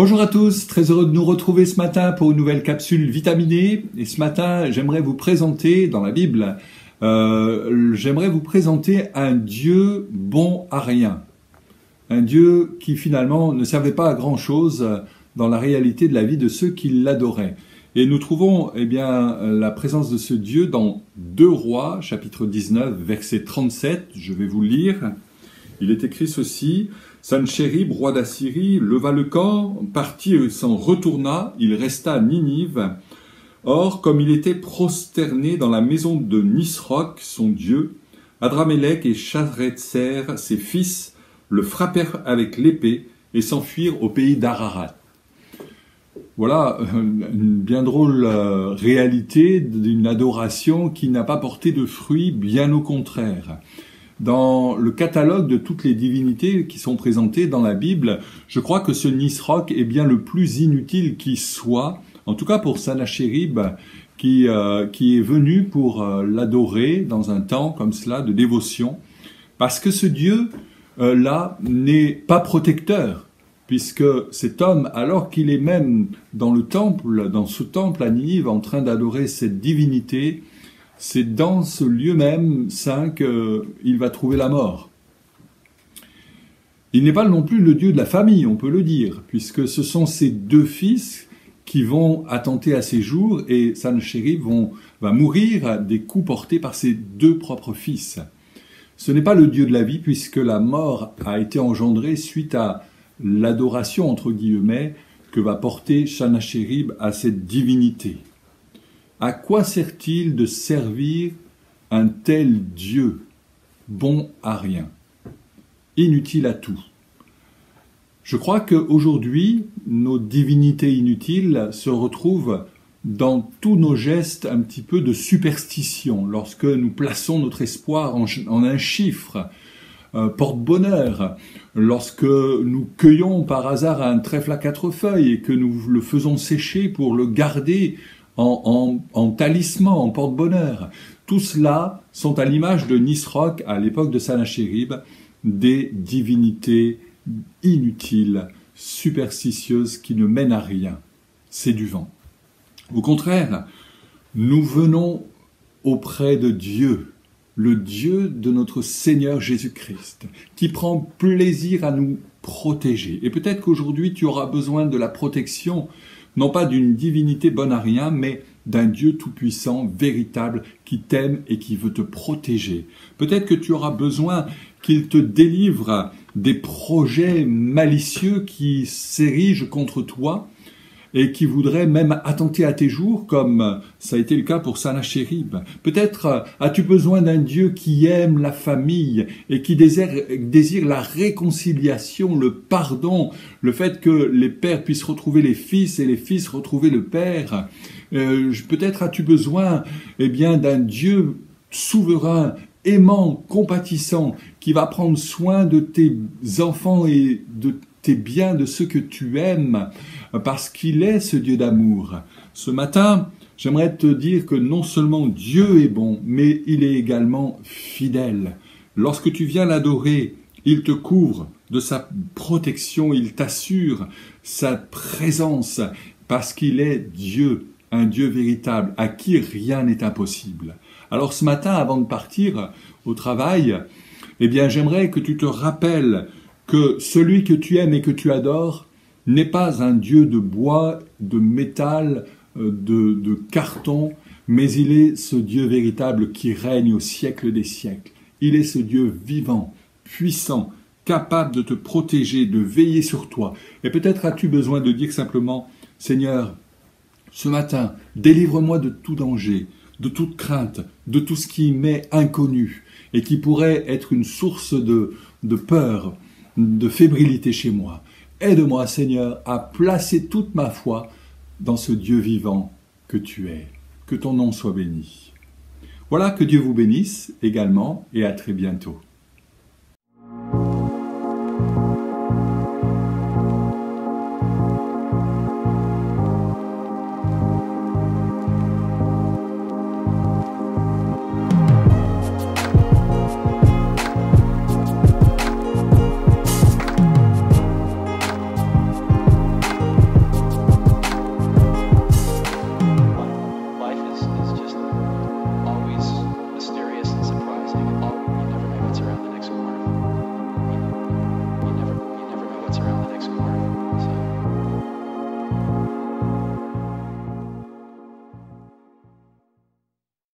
Bonjour à tous, très heureux de nous retrouver ce matin pour une nouvelle capsule vitaminée. Et ce matin, j'aimerais vous présenter, dans la Bible, j'aimerais vous présenter un Dieu bon à rien. Un Dieu qui finalement ne servait pas à grand chose dans la réalité de la vie de ceux qui l'adoraient. Et nous trouvons la présence de ce Dieu dans 2 Rois, chapitre 19, verset 37, je vais vous le lire. Il est écrit ceci: « Sennachérib, roi d'Assyrie, leva le camp, partit et s'en retourna, il resta à Ninive. Or, comme il était prosterné dans la maison de Nisroch, son dieu, Adramélec et Sharezer, ses fils, le frappèrent avec l'épée et s'enfuirent au pays d'Ararat. » Voilà une bien drôle réalité d'une adoration qui n'a pas porté de fruits, bien au contraire. Dans le catalogue de toutes les divinités qui sont présentées dans la Bible, je crois que ce Nisroch est bien le plus inutile qui soit, en tout cas pour Sennachérib, qui est venu pour l'adorer dans un temps comme cela de dévotion, parce que ce Dieu-là n'est pas protecteur, puisque cet homme, alors qu'il est même dans le temple, dans ce temple à Ninive, en train d'adorer cette divinité, c'est dans ce lieu même saint qu'il va trouver la mort. Il n'est pas non plus le Dieu de la famille, on peut le dire, puisque ce sont ses 2 fils qui vont attenter à ses jours, et Sennachérib va mourir des coups portés par ses 2 propres fils. Ce n'est pas le Dieu de la vie, puisque la mort a été engendrée suite à l'adoration, entre guillemets, que va porter Sennachérib à cette divinité. À quoi sert-il de servir un tel Dieu, bon à rien, inutile à tout? Je crois qu'aujourd'hui, nos divinités inutiles se retrouvent dans tous nos gestes un petit peu de superstition, lorsque nous plaçons notre espoir en un chiffre, porte-bonheur, lorsque nous cueillons par hasard un trèfle à 4 feuilles et que nous le faisons sécher pour le garder en talisman, en porte-bonheur. Tout cela sont à l'image de Nisroch, à l'époque de Sennachérib, des divinités inutiles, superstitieuses, qui ne mènent à rien. C'est du vent. Au contraire, nous venons auprès de Dieu, le Dieu de notre Seigneur Jésus-Christ, qui prend plaisir à nous protéger. Et peut-être qu'aujourd'hui, tu auras besoin de la protection, non pas d'une divinité bonne à rien, mais d'un Dieu tout-puissant, véritable, qui t'aime et qui veut te protéger. Peut-être que tu auras besoin qu'il te délivre des projets malicieux qui s'érigent contre toi et qui voudraient même attenter à tes jours, comme ça a été le cas pour Sennachérib. Peut-être as-tu besoin d'un Dieu qui aime la famille et qui désire la réconciliation, le pardon, le fait que les pères puissent retrouver les fils et les fils retrouver le père. Peut-être as-tu besoin d'un Dieu souverain, aimant, compatissant, qui va prendre soin de tes enfants et de tes biens, de ceux que tu aimes, parce qu'il est ce Dieu d'amour. Ce matin, j'aimerais te dire que non seulement Dieu est bon, mais il est également fidèle. Lorsque tu viens l'adorer, il te couvre de sa protection, il t'assure sa présence, parce qu'il est Dieu, un Dieu véritable, à qui rien n'est impossible. Alors ce matin, avant de partir au travail, j'aimerais que tu te rappelles que celui que tu aimes et que tu adores n'est pas un Dieu de bois, de métal, de carton, mais il est ce Dieu véritable qui règne au siècle des siècles. Il est ce Dieu vivant, puissant, capable de te protéger, de veiller sur toi. Et peut-être as-tu besoin de dire simplement: Seigneur, ce matin, délivre-moi de tout danger, de toute crainte, de tout ce qui m'est inconnu et qui pourrait être une source de peur, de fébrilité chez moi. Aide-moi, Seigneur, à placer toute ma foi dans ce Dieu vivant que tu es. Que ton nom soit béni. Voilà, que Dieu vous bénisse également et à très bientôt.